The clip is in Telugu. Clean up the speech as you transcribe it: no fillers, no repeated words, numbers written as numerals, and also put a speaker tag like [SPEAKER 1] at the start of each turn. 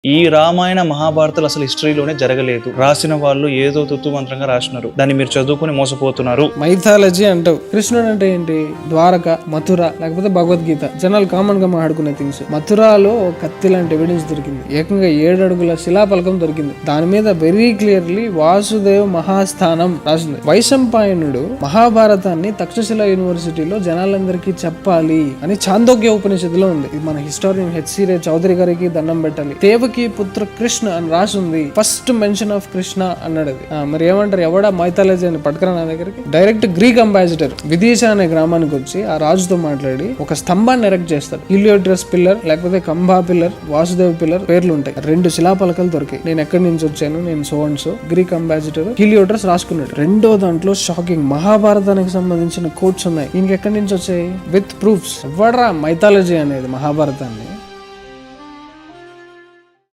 [SPEAKER 1] ఈ రామాయణ మహాభారతాలు అసలు హిస్టరీలోనే జరగలేదు. రాసిన వాళ్ళు ఏదో తుత్తు మంత్రంగా రాసినారు. దాన్ని మీరు చదువుకుని మోసపోతున్నారు.
[SPEAKER 2] మైథాలజీ అంటావు. కృష్ణుడు అంటే ఏంటి? ద్వారక, మథుర, లేకపోతే భగవద్గీత. జనాలు కామన్ గా మాట్లాడుకునే థింగ్స్. మథురాలో కత్తి లాంటి ఎవిడెన్స్ దొరికింది. ఏకంగా 7 అడుగుల శిలాఫలకం దొరికింది. దాని మీద వెరీ క్లియర్లీ వాసుదేవ్ మహాస్థానం రాసింది. వైశంపాయనుడు మహాభారతాన్ని తక్షశిల యూనివర్సిటీలో జనాలందరికీ చెప్పాలి అని చాందోగ్య ఉపనిషత్తులో ఉంది. ఇది మన హిస్టారియన్ హెచ్.సి. రే చౌదరి గారికి దండం పెట్టాలి. దేవకి పుత్ర కృష్ణ అని రాసి ఉంది. ఫస్ట్ మెన్షన్ ఆఫ్ కృష్ణ అన్నాడు. అది మరి ఏమంటారు? ఎవడా మైథాలజీ అని పట్టుకురా నా దగ్గరికి. డైరెక్ట్ గ్రీక్ అంబాసిడర్ విదిశ అనే గ్రామానికి వచ్చి ఆ రాజుతో మాట్లాడి ఒక స్తంభాన్ని ఎరెక్ట్ చేస్తారు. హీలియోట్రస్ పిల్లర్, లేకపోతే కంబా పిల్లర్, వాసుదేవ్ పిల్లర్ పేర్లు ఉంటాయి. 2 శిలాపలకలు దొరికాయి. నేను ఎక్కడి నుంచి వచ్చాను, నేను so and so. Greek ambassador Heliodorus రాసుకున్నాడు. రెండో దాంట్లో షాకింగ్ మహాభారతానికి సంబంధించిన కోట్స్ ఉన్నాయి. దీనికి ఎక్కడి నుంచి వచ్చాయి? With proofs. ఎవడరా మైథాలజీ అనేది మహాభారతాన్ని